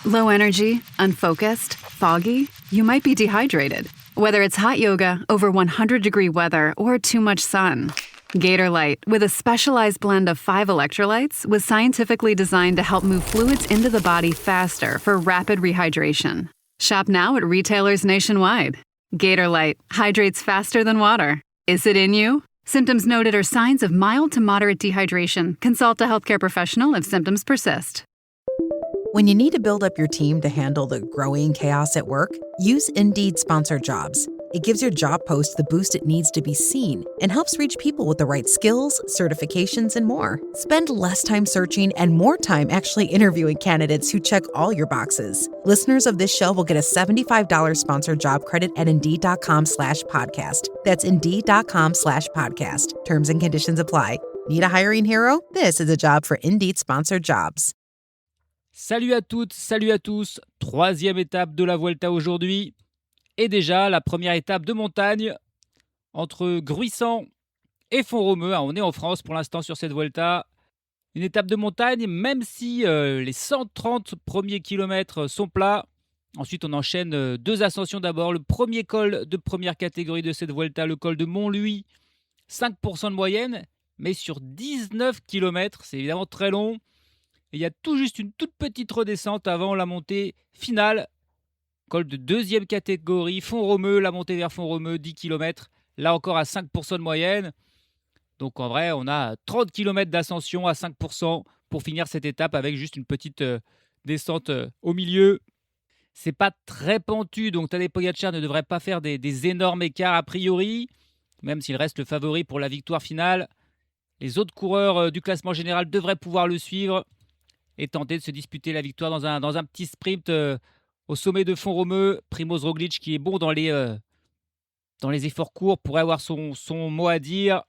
Low energy, unfocused, foggy? You might be dehydrated. Whether it's hot yoga, over 100-degree weather, or too much sun. Gator Light, with a specialized blend of 5 electrolytes, was scientifically designed to help move fluids into the body faster for rapid rehydration. Shop now at retailers nationwide. Gator Light hydrates faster than water. Is it in you? Symptoms noted are signs of mild to moderate dehydration. Consult a healthcare professional if symptoms persist. When you need to build up your team to handle the growing chaos at work, use Indeed Sponsored Jobs. It gives your job post the boost it needs to be seen and helps reach people with the right skills, certifications, and more. Spend less time searching and more time actually interviewing candidates who check all your boxes. Listeners of this show will get a $75 sponsored job credit at Indeed.com/podcast. That's Indeed.com/podcast. Terms and conditions apply. Need a hiring hero? This is a job for Indeed Sponsored Jobs. Salut à toutes, salut à tous. 3e étape de la Vuelta aujourd'hui. Et déjà, la première étape de montagne entre Gruissan et Font-Romeu. On est en France pour l'instant sur cette Vuelta. Une étape de montagne, même si les 130 premiers kilomètres sont plats. Ensuite, on enchaîne 2 ascensions d'abord. Le premier col de première catégorie de cette Vuelta, le col de Montlouis. 5% de moyenne, mais sur 19 km. C'est évidemment très long. Et il y a tout juste une toute petite redescente avant la montée finale. Col de 2e catégorie, Font-Romeu, la montée vers Font-Romeu, 10 km. Là encore à 5% de moyenne. Donc en vrai, on a 30 km d'ascension à 5% pour finir cette étape avec juste une petite descente au milieu. C'est pas très pentu, donc Tadej Pogačar ne devrait pas faire des énormes écarts a priori, même s'il reste le favori pour la victoire finale. Les autres coureurs du classement général devraient pouvoir le suivre et tenter de se disputer la victoire dans un petit sprint au sommet de Font-Romeu. Primož Roglič, qui est bon dans les efforts courts, pourrait avoir son mot à dire.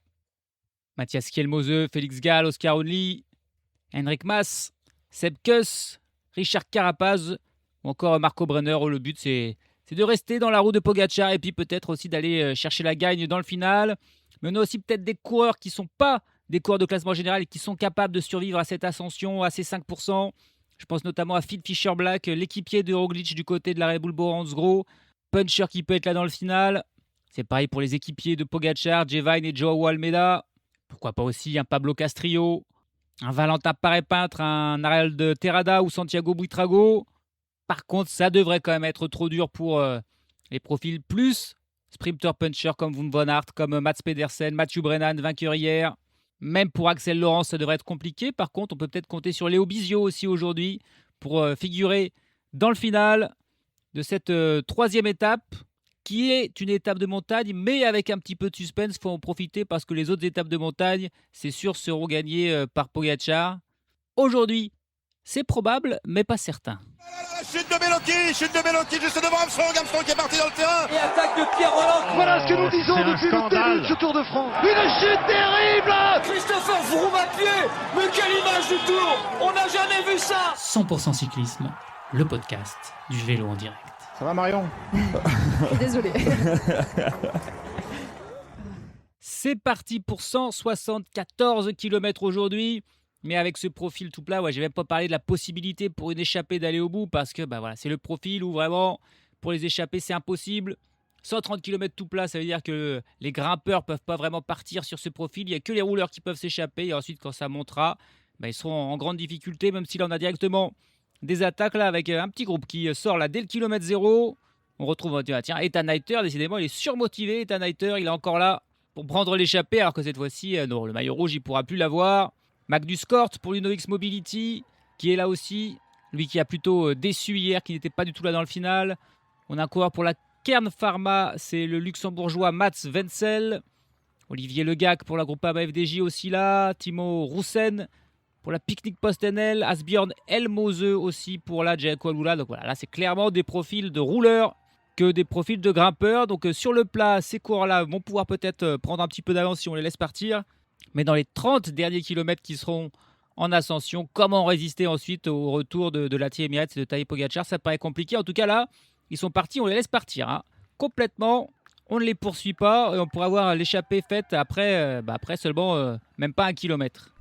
Matthias Kjelmose, Félix Gall, Oscar Onley, Henrik Mas, Sepp Kuss, Richard Carapaz ou encore Marco Brenner. Le but, c'est de rester dans la roue de Pogačar et puis peut-être aussi d'aller chercher la gagne dans le final. Mais on a aussi peut-être des coureurs qui ne sont pas des coureurs de classement général et qui sont capables de survivre à cette ascension, à ces 5%. Je pense notamment à Phil Fischer-Black, l'équipier de Roglič du côté de la Red Bull Bora-Hansgrohe. Puncher qui peut être là dans le final. C'est pareil pour les équipiers de Pogačar, Jevine et Joao Almeida. Pourquoi pas aussi un Pablo Castrillo, un Valentin Paré-Peintre, un Ariel de Terrada ou Santiago Buitrago. Par contre, ça devrait quand même être trop dur pour les profils plus sprinter puncher comme Wout van Aert, comme Mats Pedersen, Mathieu Brennan, vainqueur hier. Même pour Axel Laurent, ça devrait être compliqué. Par contre, on peut peut-être compter sur Léo Bizio aussi aujourd'hui pour figurer dans le final de cette 3e étape, qui est une étape de montagne, mais avec un petit peu de suspense. Il faut en profiter parce que les autres étapes de montagne, c'est sûr, seront gagnées par Pogačar. Aujourd'hui, c'est probable, mais pas certain. Chute de Bellocchi juste devant Armstrong qui est parti dans le terrain. Et attaque de Pierre Roland. Voilà ce que nous disons depuis le début de ce Tour de France. Une chute terrible. Christopher Froome à pied. Mais quelle image du Tour. On n'a jamais vu ça. 100% cyclisme, le podcast du vélo en direct. Ça va Marion? Désolé. C'est parti pour 174 km aujourd'hui. Mais avec ce profil tout plat, je n'ai même pas parlé de la possibilité pour une échappée d'aller au bout parce que c'est le profil où vraiment, pour les échappées, c'est impossible. 130 km tout plat, ça veut dire que les grimpeurs ne peuvent pas vraiment partir sur ce profil. Il n'y a que les rouleurs qui peuvent s'échapper. Et ensuite, quand ça montera, ils seront en grande difficulté, même si là, on a directement des attaques là, avec un petit groupe qui sort là, dès le kilomètre 0. On retrouve, tiens, Ethan Hayter, décidément, il est surmotivé. Ethan Hayter, il est encore là pour prendre l'échappée, alors que cette fois-ci, non, le maillot rouge, il ne pourra plus l'avoir. Magnus Cort pour l'Unox Mobility, qui est là aussi. Lui qui a plutôt déçu hier, qui n'était pas du tout là dans le final. On a un coureur pour la Kern Pharma, c'est le luxembourgeois Mats Wenzel. Olivier Legac pour la Groupama FDJ aussi là. Timo Roussen pour la Picnic PostNL. Asbjørn Elmose aussi pour la Jayco Alula. Donc voilà, là c'est clairement des profils de rouleurs que des profils de grimpeurs. Donc sur le plat, ces coureurs-là vont pouvoir peut-être prendre un petit peu d'avance si on les laisse partir. Mais dans les 30 derniers kilomètres qui seront en ascension, comment résister ensuite au retour de la Team Emirates et de Tadej Pogačar? Ça paraît compliqué. En tout cas là, ils sont partis, on les laisse partir. Complètement, on ne les poursuit pas et on pourra avoir l'échappée faite après seulement même pas 1 kilomètre.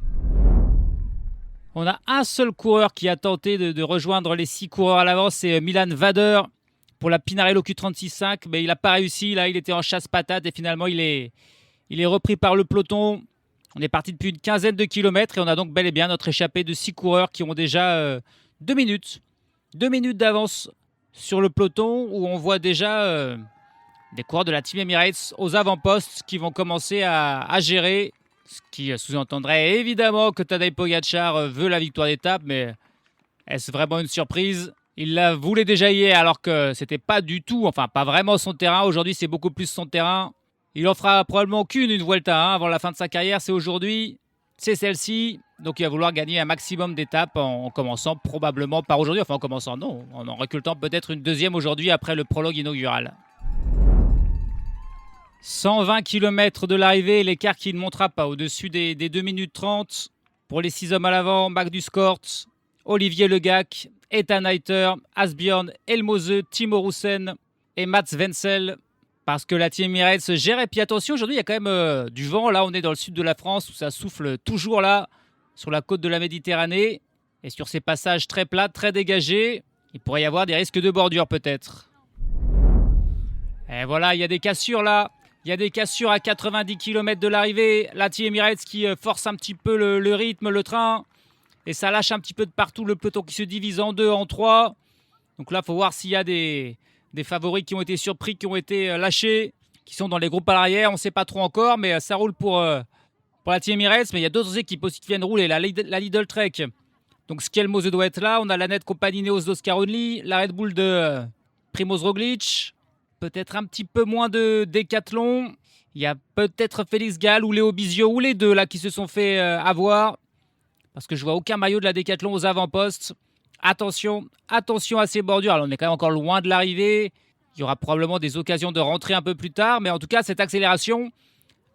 On a un seul coureur qui a tenté de rejoindre les 6 coureurs à l'avance, c'est Milan Vader pour la Pinarello Q36.5, mais il n'a pas réussi. Là, il était en chasse-patate et finalement, il est repris par le peloton. On est parti depuis une quinzaine de kilomètres et on a donc bel et bien notre échappée de 6 coureurs qui ont déjà 2 minutes. 2 minutes d'avance sur le peloton où on voit déjà des coureurs de la Team Emirates aux avant-postes qui vont commencer à gérer. Ce qui sous-entendrait évidemment que Tadej Pogačar veut la victoire d'étape, mais est-ce vraiment une surprise? Il la voulait déjà hier alors que c'était pas du tout, enfin pas vraiment son terrain. Aujourd'hui, c'est beaucoup plus son terrain. Il en fera probablement qu'une Vuelta avant la fin de sa carrière. C'est aujourd'hui, c'est celle-ci. Donc il va vouloir gagner un maximum d'étapes en commençant probablement par aujourd'hui. Enfin en commençant, non, en récoltant peut-être une deuxième aujourd'hui après le prologue inaugural. 120 km de l'arrivée, l'écart qui ne montera pas au-dessus des 2 minutes 30. Pour les 6 hommes à l'avant, Magnus Cort, Olivier Legac, Ethan Hayter, Asbjørn Elmose, Timo Russen et Mats Wenzel. Parce que la Team Emirates se gère. Et puis attention, aujourd'hui, il y a quand même du vent. Là, on est dans le sud de la France où ça souffle toujours là, sur la côte de la Méditerranée. Et sur ces passages très plats, très dégagés, il pourrait y avoir des risques de bordure peut-être. Et voilà, il y a des cassures là. Il y a des cassures à 90 km de l'arrivée. La Team Emirates qui force un petit peu le rythme, le train. Et ça lâche un petit peu de partout le peloton qui se divise en 2, en 3. Donc là, il faut voir s'il y a des favoris qui ont été surpris, qui ont été lâchés, qui sont dans les groupes à l'arrière. On ne sait pas trop encore, mais ça roule pour la Team Emirates. Mais il y a d'autres équipes aussi qui viennent rouler. La Lidl Trek. Donc Skelmose doit être là. On a la Net Compagnie Neos d'Oscar Only. La Red Bull de Primoz Roglic. Peut-être un petit peu moins de Decathlon. Il y a peut-être Félix Gall ou Léo Bizio ou les deux là qui se sont fait avoir. Parce que je vois aucun maillot de la Decathlon aux avant-postes. Attention à ces bordures. Alors on est quand même encore loin de l'arrivée. Il y aura probablement des occasions de rentrer un peu plus tard. Mais en tout cas, cette accélération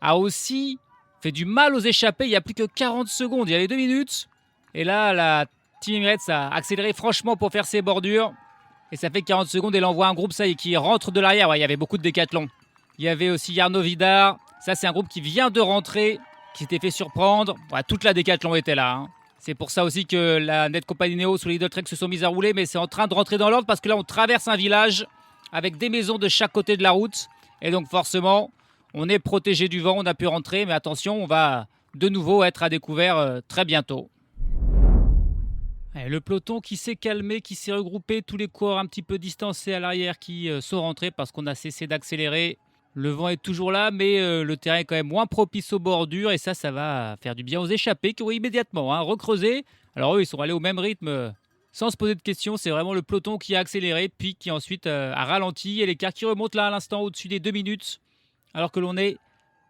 a aussi fait du mal aux échappés. Il n'y a plus que 40 secondes. Il y avait 2 minutes. Et là, la Team Emirates a accéléré franchement pour faire ses bordures. Et ça fait 40 secondes. Et là, on voit un groupe ça y est, qui rentre de l'arrière. Ouais, il y avait beaucoup de Decathlon. Il y avait aussi Jarno Vidar. Ça, c'est un groupe qui vient de rentrer, qui s'était fait surprendre. Ouais, toute la Decathlon était là. Hein. C'est pour ça aussi que la Net Compagnie Neos ou les Lidl Trek se sont mises à rouler. Mais c'est en train de rentrer dans l'ordre parce que là, on traverse un village avec des maisons de chaque côté de la route. Et donc, forcément, on est protégé du vent. On a pu rentrer. Mais attention, on va de nouveau être à découvert très bientôt. Et le peloton qui s'est calmé, qui s'est regroupé. Tous les coureurs un petit peu distancés à l'arrière qui sont rentrés parce qu'on a cessé d'accélérer. Le vent est toujours là, mais le terrain est quand même moins propice aux bordures. Et ça va faire du bien aux échappés qui ont immédiatement recreusé. Alors eux, ils sont allés au même rythme sans se poser de questions. C'est vraiment le peloton qui a accéléré, puis qui ensuite a ralenti. Et l'écart qui remonte là à l'instant au-dessus des 2 minutes. Alors que l'on est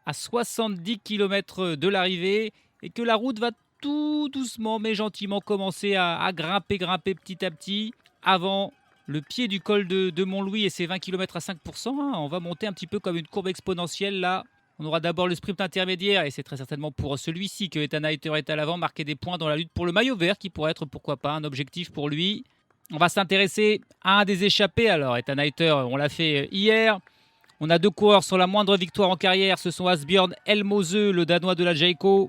à 70 km de l'arrivée et que la route va tout doucement mais gentiment commencer à grimper petit à petit avant le pied du col de Montlouis et ses 20 km à 5%. On va monter un petit peu comme une courbe exponentielle là. On aura d'abord le sprint intermédiaire et c'est très certainement pour celui-ci que Ethan Hayter est à l'avant, marquer des points dans la lutte pour le maillot vert qui pourrait être pourquoi pas un objectif pour lui. On va s'intéresser à un des échappés. Alors Ethan Hayter, on l'a fait hier. On a 2 coureurs sur la moindre victoire en carrière. Ce sont Asbjørn Elmose, le Danois de la Jayco,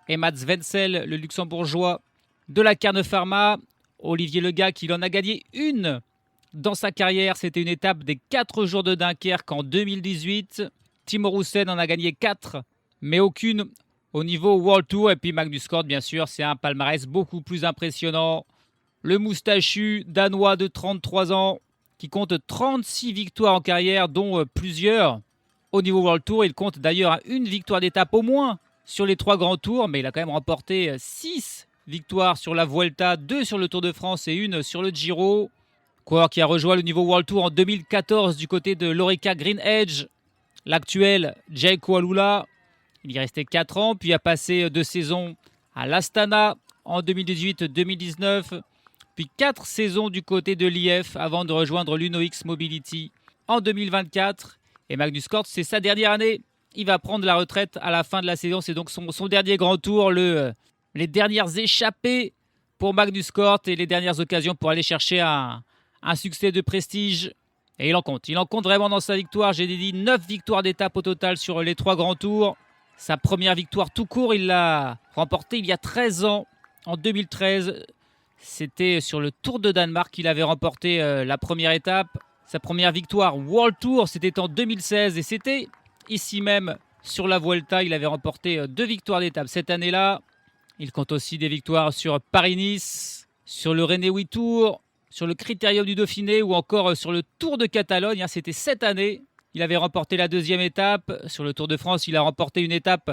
et Mats Wenzel, le luxembourgeois de la Carne Pharma. Olivier Legac, il en a gagné une dans sa carrière. C'était une étape des 4 jours de Dunkerque en 2018. Timo Russen en a gagné 4, mais aucune au niveau World Tour. Et puis Magnus Cort, bien sûr, c'est un palmarès beaucoup plus impressionnant. Le moustachu danois de 33 ans qui compte 36 victoires en carrière, dont plusieurs au niveau World Tour. Il compte d'ailleurs une victoire d'étape au moins sur les 3 grands tours, mais il a quand même remporté 6 victoires sur la Vuelta, 2 sur le Tour de France et 1 sur le Giro. Coureur qui a rejoint le niveau World Tour en 2014 du côté de l'Orica Green Edge. L'actuel Jayco Alula, il y est resté 4 ans, puis a passé 2 saisons à l'Astana en 2018-2019, puis 4 saisons du côté de l'IF avant de rejoindre l'UNOX Mobility en 2024. Et Magnus Cort, c'est sa dernière année. Il va prendre la retraite à la fin de la saison. C'est donc son dernier grand tour, les dernières échappées pour Magnus Cort et les dernières occasions pour aller chercher un succès de prestige. Et il en compte vraiment dans sa victoire. J'ai dit 9 victoires d'étape au total sur les 3 grands tours. Sa première victoire tout court, il l'a remportée il y a 13 ans En 2013, c'était sur le Tour de Danemark qu'il avait remporté la première étape. Sa première victoire World Tour, c'était en 2016 et c'était ici même sur la Vuelta. Il avait remporté 2 victoires d'étape cette année-là. Il compte aussi des victoires sur Paris-Nice, sur le René-Witt Tour, sur le Critérium du Dauphiné ou encore sur le Tour de Catalogne. C'était cette année. Il avait remporté la 2e étape. Sur le Tour de France, il a remporté une étape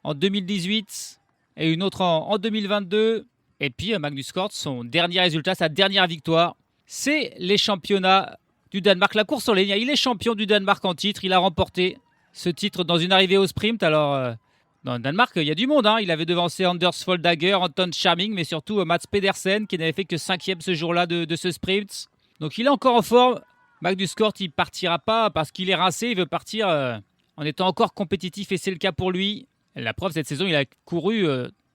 en 2018 et une autre en 2022. Et puis Magnus Cort, son dernier résultat, sa dernière victoire, c'est les championnats du Danemark. La course en ligne, il est champion du Danemark en titre. Il a remporté ce titre dans une arrivée au sprint. Alors, dans le Danemark, il y a du monde. Il avait devancé Anders Foldager, Anton Charming, mais surtout Mats Pedersen, qui n'avait fait que 5e ce jour-là de ce sprint. Donc, il est encore en forme. Magnus Cort, il ne partira pas parce qu'il est rincé. Il veut partir en étant encore compétitif et c'est le cas pour lui. La preuve, cette saison, il a couru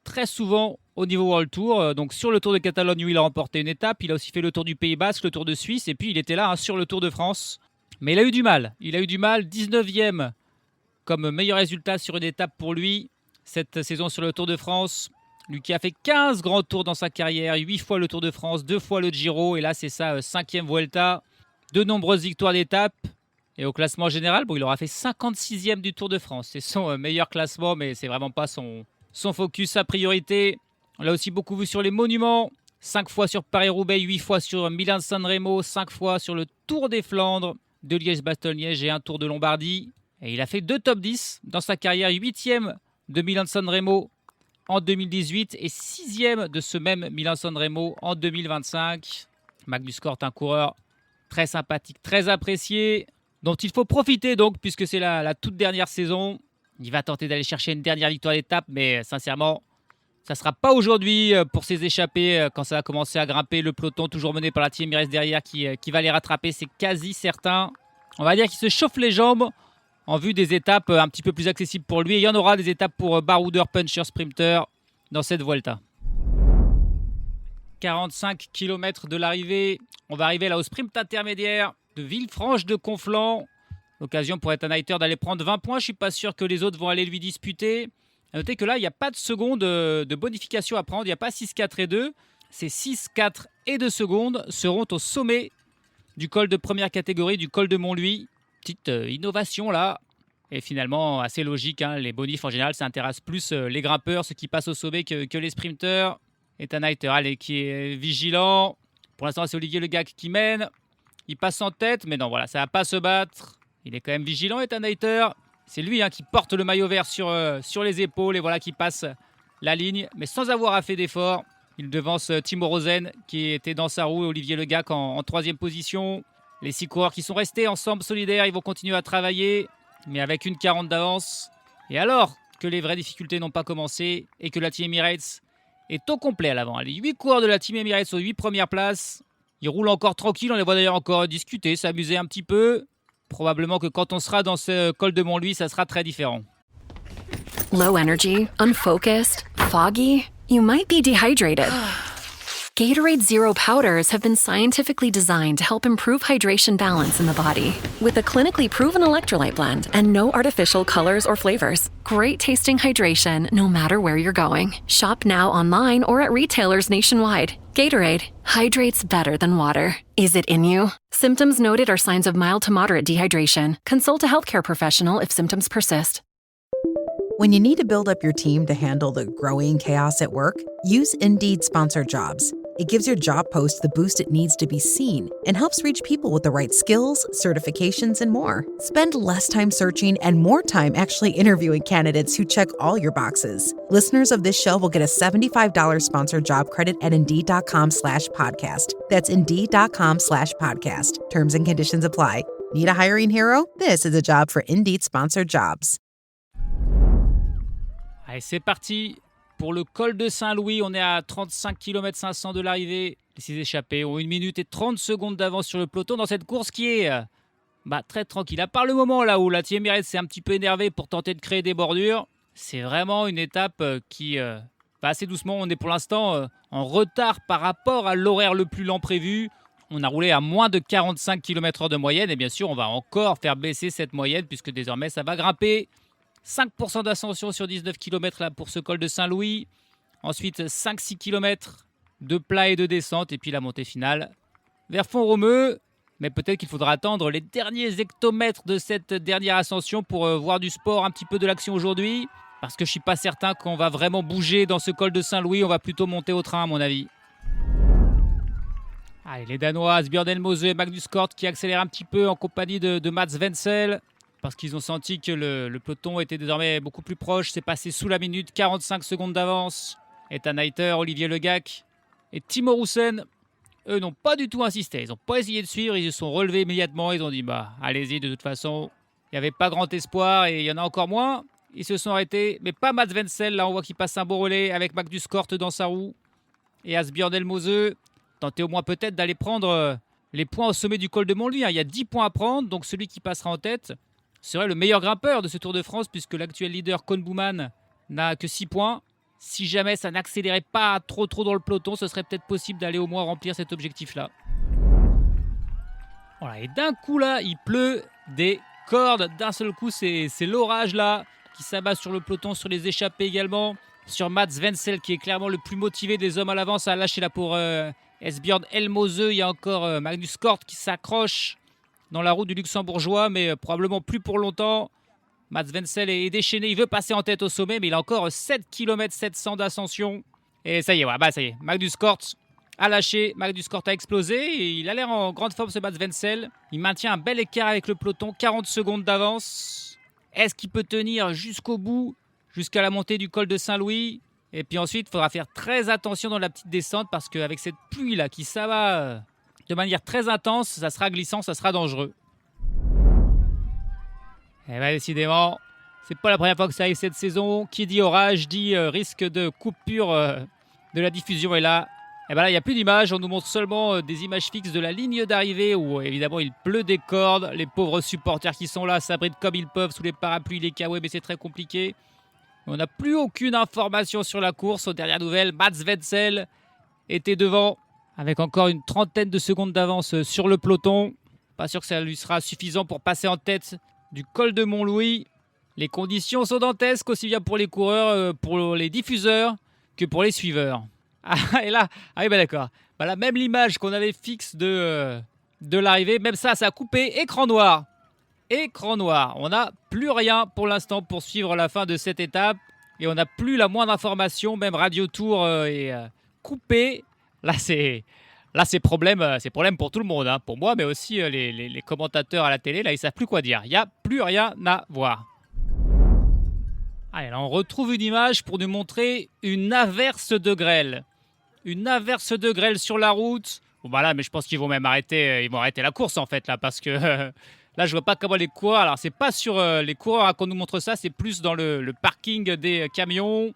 très souvent au niveau World Tour. Donc, sur le Tour de Catalogne où il a remporté une étape. Il a aussi fait le Tour du Pays Basque, le Tour de Suisse. Et puis, il était là sur le Tour de France. Mais il a eu du mal. 19e comme meilleur résultat sur une étape pour lui cette saison sur le Tour de France. Lui qui a fait 15 grands tours dans sa carrière, 8 fois le Tour de France, 2 fois le Giro, et là c'est sa 5e Vuelta. De nombreuses victoires d'étape. Et au classement général, il aura fait 56e du Tour de France. C'est son meilleur classement, mais c'est vraiment pas son focus, sa priorité. On l'a aussi beaucoup vu sur les monuments. 5 fois sur Paris-Roubaix, 8 fois sur Milan-San Remo, 5 fois sur le Tour des Flandres, de Liège-Bastogne-Liège et un Tour de Lombardie. Et il a fait 2 top 10 dans sa carrière, 8e de Milan-San Remo en 2018 et 6e de ce même Milan-San Remo en 2025. Magnus Cort, un coureur très sympathique, très apprécié, dont il faut profiter donc puisque c'est la toute dernière saison. Il va tenter d'aller chercher une dernière victoire d'étape, mais sincèrement, ça ne sera pas aujourd'hui pour ses échappés quand ça va commencer à grimper. Le peloton toujours mené par la Team Emirates derrière qui va les rattraper, c'est quasi certain. On va dire qu'il se chauffe les jambes en vue des étapes un petit peu plus accessibles pour lui. Et il y en aura des étapes pour baroudeur, puncher, sprinter dans cette Vuelta. 45 km de l'arrivée. On va arriver là au sprint intermédiaire de Villefranche-de-Conflans. L'occasion pour Ethan Hayter d'aller prendre 20 points. Je ne suis pas sûr que les autres vont aller lui disputer. À noter que là, il n'y a pas de seconde de bonification à prendre. Il n'y a pas 6, 4 et 2. C'est 6, 4 et 2 secondes seront au sommet du col de première catégorie, du col de Montlouis. Petite innovation là. Et finalement, assez logique. Les bonifs en général, ça intéresse plus les grimpeurs, ceux qui passent au sommet que les sprinteurs. Ethan Hayter, allez, qui est vigilant. Pour l'instant, c'est Olivier Le Gac qui mène. Il passe en tête, mais non, voilà, ça ne va pas se battre. Il est quand même vigilant, Ethan Hayter. C'est lui qui porte le maillot vert sur les épaules et voilà qui passe la ligne, mais sans avoir fait d'effort. Il devance Timo Rosen qui était dans sa roue et Olivier Le Gac en 3e position. Les 6 coureurs qui sont restés ensemble solidaires, ils vont continuer à travailler, mais avec une 40 d'avance. Et alors que les vraies difficultés n'ont pas commencé et que la Team Emirates est au complet à l'avant. Les 8 coureurs de la Team Emirates aux 8 premières places. Ils roulent encore tranquille, on les voit d'ailleurs encore discuter, s'amuser un petit peu. Probablement que quand on sera dans ce col de Montlouis, ça sera très différent. Low energy, unfocused, foggy? You might be dehydrated. Gatorade Zero powders have been scientifically designed to help improve hydration balance in the body. With a clinically proven electrolyte blend and no artificial colors or flavors. Great tasting hydration no matter where you're going. Shop now online or at retailers nationwide. Gatorade, hydrates better than water. Is it in you? Symptoms noted are signs of mild to moderate dehydration. Consult a healthcare professional if symptoms persist. When you need to build up your team to handle the growing chaos at work, use Indeed Sponsored Jobs. It gives your job post the boost it needs to be seen and helps reach people with the right skills, certifications, and more. Spend less time searching and more time actually interviewing candidates who check all your boxes. Listeners of this show will get a $75 sponsored job credit at Indeed.com/podcast. That's Indeed.com/podcast. Terms and conditions apply. Need a hiring hero? This is a job for Indeed Sponsored Jobs. Allez, c'est parti. Pour le col de Saint-Louis, on est à 35 km 500 de l'arrivée. Les 6 échappés ont 1 minute et 30 secondes d'avance sur le peloton dans cette course qui est très tranquille. À part le moment là où la Team Emirates s'est un petit peu énervée pour tenter de créer des bordures, c'est vraiment une étape qui va assez doucement. On est pour l'instant en retard par rapport à l'horaire le plus lent prévu. On a roulé à moins de 45 km/h de moyenne et bien sûr, on va encore faire baisser cette moyenne puisque désormais ça va grimper. 5% d'ascension sur 19 km là pour ce col de Saint-Louis. Ensuite, 5-6 km de plat et de descente. Et puis la montée finale vers Font-Romeu. Mais peut-être qu'il faudra attendre les derniers hectomètres de cette dernière ascension pour voir du sport, un petit peu de l'action aujourd'hui. Parce que je ne suis pas certain qu'on va vraiment bouger dans ce col de Saint-Louis. On va plutôt monter au train, à mon avis. Allez, les Danois, Asbjørn Elmose et Magnus Kort qui accélèrent un petit peu en compagnie de Mats Wenzel. Parce qu'ils ont senti que le peloton était désormais beaucoup plus proche. C'est passé sous la minute, 45 secondes d'avance. Ethan Hayter, Olivier Legac et Timo Roussen, eux n'ont pas du tout insisté. Ils n'ont pas essayé de suivre, ils se sont relevés immédiatement. Ils ont dit, allez-y, de toute façon, il n'y avait pas grand espoir et il y en a encore moins. Ils se sont arrêtés, mais pas Mats Wenzel. Là, on voit qu'il passe un beau relais avec Magnus Kort dans sa roue. Et Asbjørn Elmose, tenter au moins peut-être d'aller prendre les points au sommet du col de Montlouis. Il y a 10 points à prendre, donc celui qui passera en tête serait le meilleur grimpeur de ce Tour de France, puisque l'actuel leader, Koen Bouwman, n'a que 6 points. Si jamais ça n'accélérait pas trop dans le peloton, ce serait peut-être possible d'aller au moins remplir cet objectif-là. Voilà, et d'un coup là, il pleut des cordes. D'un seul coup, c'est l'orage là qui s'abat sur le peloton, sur les échappées également. Sur Mats Wenzel qui est clairement le plus motivé des hommes à l'avant. Ça a lâché là pour Asbjørn Elmose. Il y a encore Magnus Kort qui s'accroche dans la roue du Luxembourgeois, mais probablement plus pour longtemps. Mats Wenzel est déchaîné, il veut passer en tête au sommet, mais il a encore 7 km 700 d'ascension. Et ça y est, ça y est. Magnus Kort a lâché, Magnus Kort a explosé. Et il a l'air en grande forme ce Mats Wenzel. Il maintient un bel écart avec le peloton, 40 secondes d'avance. Est-ce qu'il peut tenir jusqu'au bout, jusqu'à la montée du col de Saint-Louis? Et puis ensuite, il faudra faire très attention dans la petite descente parce qu'avec cette pluie-là qui s'abat de manière très intense, ça sera glissant, ça sera dangereux. Et bien décidément, c'est pas la première fois que ça arrive cette saison. Qui dit orage dit risque de coupure de la diffusion. Et là, il n'y a plus d'images. On nous montre seulement des images fixes de la ligne d'arrivée où évidemment il pleut des cordes. Les pauvres supporters qui sont là s'abritent comme ils peuvent sous les parapluies, les kawaii, mais c'est très compliqué. On n'a plus aucune information sur la course. Aux dernières nouvelles, Mats Wenzel était devant avec encore une trentaine de secondes d'avance sur le peloton. Pas sûr que ça lui sera suffisant pour passer en tête du col de Montlouis. Les conditions sont dantesques aussi bien pour les coureurs, pour les diffuseurs que pour les suiveurs. Et là, d'accord. Là, même l'image qu'on avait fixe de l'arrivée, même ça a coupé. Écran noir. Écran noir. On n'a plus rien pour l'instant pour suivre la fin de cette étape. Et on n'a plus la moindre information. Même Radio Tour est coupé. Là, c'est problème pour tout le monde. Hein. Pour moi, mais aussi les commentateurs à la télé. Là, ils ne savent plus quoi dire. Il n'y a plus rien à voir. Allez, là, on retrouve une image pour nous montrer une averse de grêle. Une averse de grêle sur la route. Bon, là, mais je pense qu'ils vont même arrêter la course, en fait, là, parce que là, je vois pas comment les coureurs... Alors, c'est pas sur les coureurs qu'on nous montre ça, c'est plus dans le parking des camions,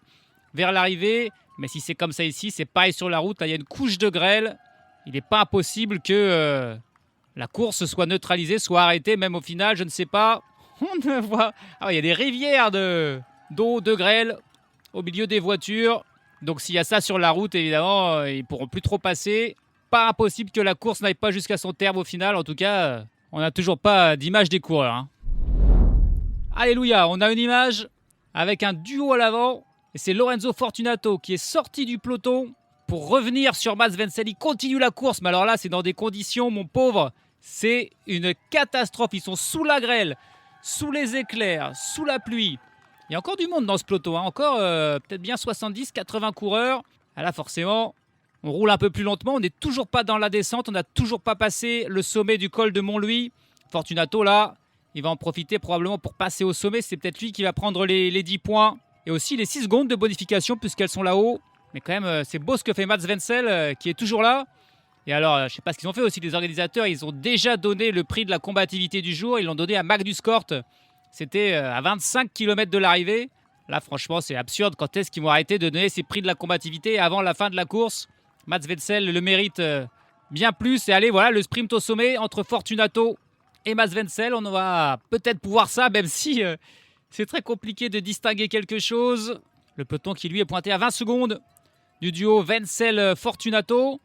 vers l'arrivée. Mais si c'est comme ça ici, c'est pareil sur la route. Là, il y a une couche de grêle. Il n'est pas impossible que la course soit neutralisée, soit arrêtée, même au final, je ne sais pas. On voit... il y a des rivières d'eau, de grêle, au milieu des voitures. Donc s'il y a ça sur la route, évidemment, ils ne pourront plus trop passer. Pas impossible que la course n'aille pas jusqu'à son terme au final. En tout cas, on n'a toujours pas d'image des coureurs. Hein. Alléluia, on a une image avec un duo à l'avant. Et c'est Lorenzo Fortunato qui est sorti du peloton pour revenir sur Mats Wenzel. Il continue la course, mais alors là, c'est dans des conditions, mon pauvre, c'est une catastrophe. Ils sont sous la grêle, sous les éclairs, sous la pluie. Il y a encore du monde dans ce peloton, hein. Encore peut-être bien 70-80 coureurs. Ah là, forcément, on roule un peu plus lentement. On n'est toujours pas dans la descente. On n'a toujours pas passé le sommet du col de Montlouis. Fortunato, là, il va en profiter probablement pour passer au sommet. C'est peut-être lui qui va prendre les 10 points. Et aussi les 6 secondes de bonification puisqu'elles sont là-haut. Mais quand même, c'est beau ce que fait Mats Wenzel qui est toujours là. Et alors, je ne sais pas ce qu'ils ont fait aussi, les organisateurs. Ils ont déjà donné le prix de la combativité du jour. Ils l'ont donné à Magnus Kort. C'était à 25 km de l'arrivée. Là, franchement, c'est absurde. Quand est-ce qu'ils vont arrêter de donner ces prix de la combativité avant la fin de la course? Mats Wenzel le mérite bien plus. Et allez, voilà, le sprint au sommet entre Fortunato et Mats Wenzel. On va peut-être pouvoir ça, même si c'est très compliqué de distinguer quelque chose. Le peloton qui, lui, est pointé à 20 secondes du duo Wenzel-Fortunato.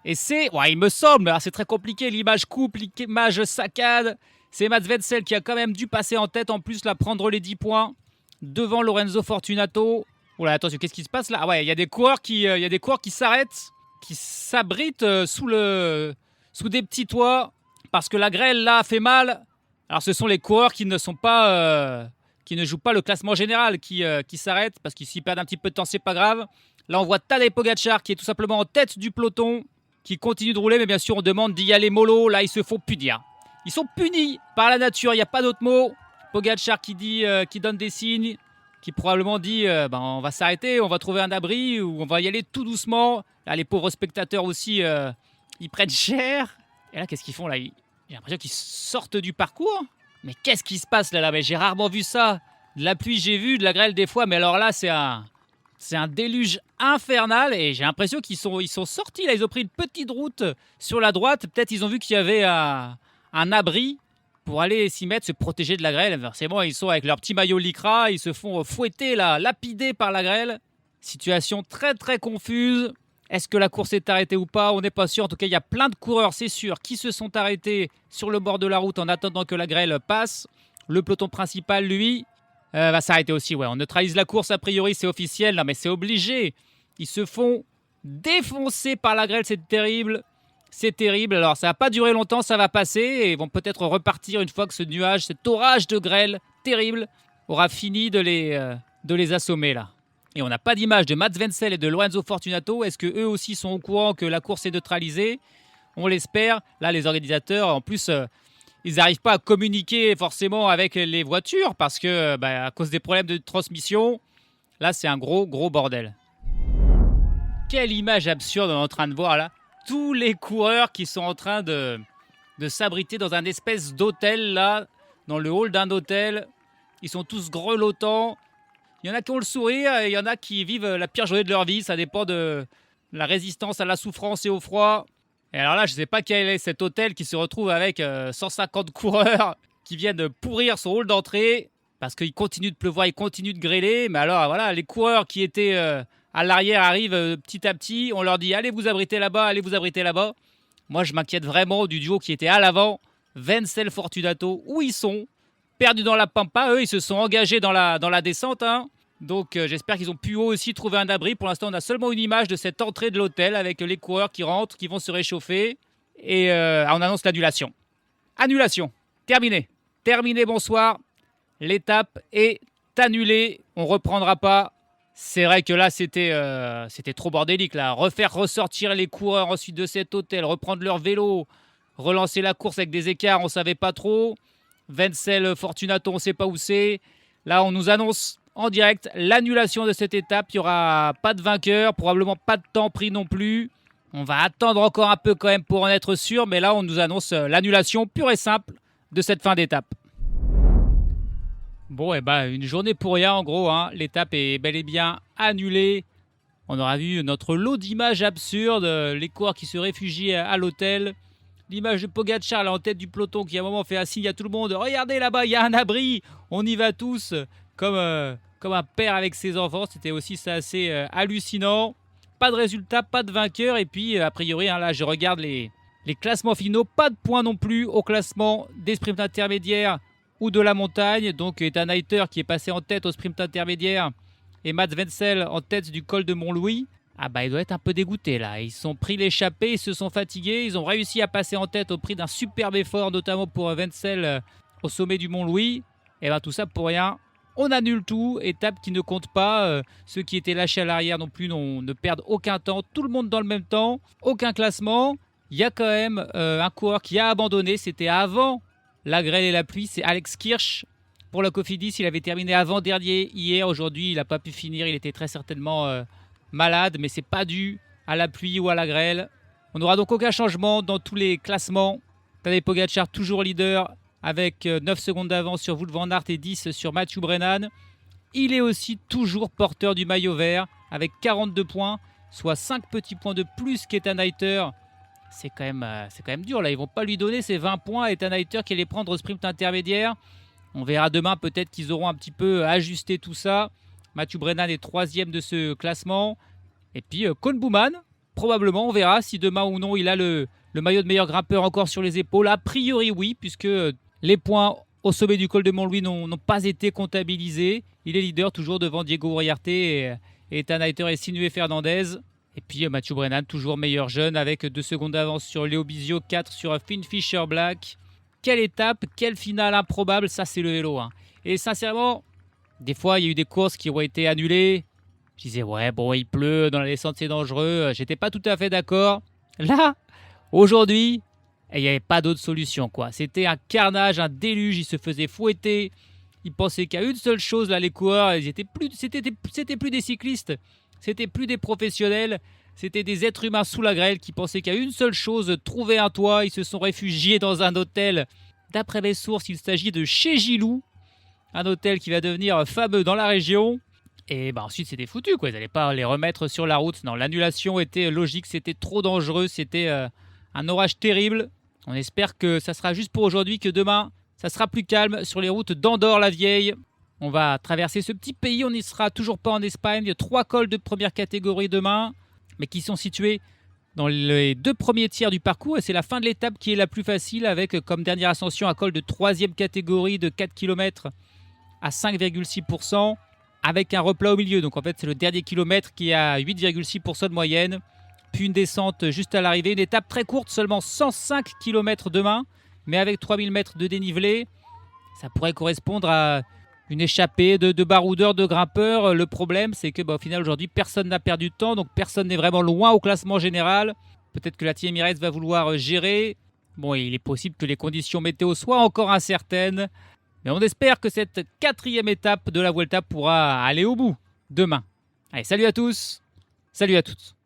Et c'est, il me semble, c'est très compliqué. L'image coupe, l'image saccade. C'est Mats Wenzel qui a quand même dû passer en tête, en plus, là, prendre les 10 points devant Lorenzo Fortunato. Oula, attention, qu'est-ce qui se passe là? Ah ouais, il y a des coureurs qui s'arrêtent, qui s'abritent sous des petits toits parce que la grêle là fait mal. Alors ce sont les coureurs qui ne jouent pas le classement général qui s'arrêtent parce qu'ils s'y perdent un petit peu de temps, c'est pas grave. Là on voit Tadej Pogačar qui est tout simplement en tête du peloton, qui continue de rouler, mais bien sûr on demande d'y aller mollo. Là ils se font punir. Ils sont punis par la nature, il n'y a pas d'autre mot. Pogačar qui donne des signes, qui probablement dit on va s'arrêter, on va trouver un abri ou on va y aller tout doucement. Là les pauvres spectateurs aussi, ils prennent cher. Et là qu'est-ce qu'ils font là? J'ai l'impression qu'ils sortent du parcours. Mais qu'est-ce qui se passe là? Mais j'ai rarement vu ça. De la pluie j'ai vu, de la grêle des fois, mais alors là c'est un déluge infernal et j'ai l'impression qu'ils sont sortis là. Ils ont pris une petite route sur la droite. Peut-être ils ont vu qu'il y avait un abri pour aller s'y mettre, se protéger de la grêle. C'est bon, ils sont avec leur petit maillot lycra, ils se font fouetter là, lapider par la grêle. Situation très très confuse. Est-ce que la course est arrêtée ou pas? On n'est pas sûr. En tout cas, il y a plein de coureurs, c'est sûr, qui se sont arrêtés sur le bord de la route en attendant que la grêle passe. Le peloton principal, lui, va s'arrêter aussi. Ouais, on neutralise la course, a priori, c'est officiel. Non, mais c'est obligé. Ils se font défoncer par la grêle, c'est terrible. C'est terrible. Alors, ça va pas durer longtemps, ça va passer. Et ils vont peut-être repartir une fois que ce nuage, cet orage de grêle terrible, aura fini de les assommer, là. Et on n'a pas d'image de Mats Wenzel et de Lorenzo Fortunato. Est-ce qu'eux aussi sont au courant que la course est neutralisée? On l'espère. Là, les organisateurs, en plus, ils n'arrivent pas à communiquer forcément avec les voitures parce que, à cause des problèmes de transmission, là, c'est un gros bordel. Quelle image absurde on est en train de voir là. Tous les coureurs qui sont en train de s'abriter dans un espèce d'hôtel là, dans le hall d'un hôtel. Ils sont tous grelottants. Il y en a qui ont le sourire et il y en a qui vivent la pire journée de leur vie. Ça dépend de la résistance à la souffrance et au froid. Et alors là, je ne sais pas quel est cet hôtel qui se retrouve avec 150 coureurs qui viennent pourrir son hall d'entrée parce qu'il continue de pleuvoir, il continue de grêler. Mais alors voilà, les coureurs qui étaient à l'arrière arrivent petit à petit. On leur dit allez vous abriter là-bas, allez vous abriter là-bas. Moi, je m'inquiète vraiment du duo qui était à l'avant. Wenzel, Fortunato, où ils sont? Perdus dans la pampa, eux ils se sont engagés dans la descente, hein. Donc j'espère qu'ils ont pu eux aussi trouver un abri. Pour l'instant on a seulement une image de cette entrée de l'hôtel avec les coureurs qui rentrent, qui vont se réchauffer et on annonce l'annulation. Annulation, terminé, bonsoir, l'étape est annulée, on reprendra pas. C'est vrai que là c'était trop bordélique là, refaire ressortir les coureurs ensuite de cet hôtel, reprendre leur vélo, relancer la course avec des écarts, on savait pas trop. Wenzel, Fortunato, on ne sait pas où c'est. Là, on nous annonce en direct l'annulation de cette étape. Il n'y aura pas de vainqueur, probablement pas de temps pris non plus. On va attendre encore un peu quand même pour en être sûr. Mais là, on nous annonce l'annulation pure et simple de cette fin d'étape. Bon, une journée pour rien en gros, hein. L'étape est bel et bien annulée. On aura vu notre lot d'images absurdes. Les coureurs qui se réfugient à l'hôtel. L'image de Pogačar là en tête du peloton qui à un moment fait un signe à tout le monde. Regardez là-bas, il y a un abri. On y va tous comme un père avec ses enfants. C'était aussi ça assez hallucinant. Pas de résultat, pas de vainqueur. Et puis a priori, hein, là je regarde les classements finaux. Pas de points non plus au classement des sprints intermédiaires ou de la montagne. Donc Ethan Hayter qui est passé en tête au sprint intermédiaire et Mats Wenzel en tête du col de Montlouis. Il doit être un peu dégoûté là. Ils se sont pris l'échappée, ils se sont fatigués. Ils ont réussi à passer en tête au prix d'un superbe effort, notamment pour Wenzel au sommet du Mont-Louis. Et tout ça pour rien. On annule tout. Étape qui ne compte pas. Ceux qui étaient lâchés à l'arrière non plus ne perdent aucun temps. Tout le monde dans le même temps. Aucun classement. Il y a quand même un coureur qui a abandonné. C'était avant la grêle et la pluie. C'est Alex Kirch. Pour la Cofidis, il avait terminé avant-dernier hier. Aujourd'hui, il n'a pas pu finir. Il était très certainement malade, mais c'est pas dû à la pluie ou à la grêle. On n'aura donc aucun changement dans tous les classements. Tadej Pogačar toujours leader avec 9 secondes d'avance sur Wout van Aert et 10 sur Mathieu Brennan. Il est aussi toujours porteur du maillot vert avec 42 points, soit 5 petits points de plus qu'Ethan Hayter. C'est quand même dur là, ils vont pas lui donner ces 20 points à Ethan Hayter qui allait prendre au sprint intermédiaire. On verra demain peut-être qu'ils auront un petit peu ajusté tout ça. Mathieu Brennan est 3e de ce classement. Et puis Koen Bouwman, probablement, on verra si demain ou non il a le maillot de meilleur grimpeur encore sur les épaules. A priori oui, puisque les points au sommet du col de Montlouis n'ont pas été comptabilisés. Il est leader toujours devant Diego Uriarte et Ethan Hayter et Sinué Fernandez. Et puis Mathieu Brennan, toujours meilleur jeune, avec 2 secondes d'avance sur Léo Bizio, 4 sur Finn Fisher Black. Quelle étape, quelle finale improbable, ça c'est le vélo. Et sincèrement, des fois il y a eu des courses qui ont été annulées. Je disais ouais bon il pleut, dans la descente c'est dangereux. J'étais pas tout à fait d'accord. Là, aujourd'hui, il n'y avait pas d'autre solution quoi. C'était un carnage, un déluge, ils se faisaient fouetter. Ils pensaient qu'à une seule chose là les coureurs, c'était plus des cyclistes. C'était plus des professionnels, c'était des êtres humains sous la grêle qui pensaient qu'à une seule chose, trouver un toit. Ils se sont réfugiés dans un hôtel. D'après mes sources, il s'agit de chez Gilou, un hôtel qui va devenir fameux dans la région. Et ensuite, c'était foutu, quoi. Ils n'allaient pas les remettre sur la route. Non, l'annulation était logique, c'était trop dangereux, c'était un orage terrible. On espère que ça sera juste pour aujourd'hui, que demain, ça sera plus calme sur les routes d'Andorre-la-Vieille. On va traverser ce petit pays, on n'y sera toujours pas en Espagne. Il y a 3 cols de première catégorie demain, mais qui sont situés dans les 2 premiers tiers du parcours. Et c'est la fin de l'étape qui est la plus facile, avec comme dernière ascension un col de 3e catégorie de 4 km à 5,6%, avec un replat au milieu. Donc en fait, c'est le dernier kilomètre qui a 8,6% de moyenne. Puis une descente juste à l'arrivée. Une étape très courte, seulement 105 km demain, mais avec 3000 mètres de dénivelé. Ça pourrait correspondre à une échappée de baroudeurs, de grimpeurs. Le problème, c'est que au final, aujourd'hui, personne n'a perdu de temps. Donc, personne n'est vraiment loin au classement général. Peut-être que la Team Emirates va vouloir gérer. Bon, il est possible que les conditions météo soient encore incertaines. Mais on espère que cette 4e étape de la Vuelta pourra aller au bout demain. Allez, salut à tous. Salut à toutes.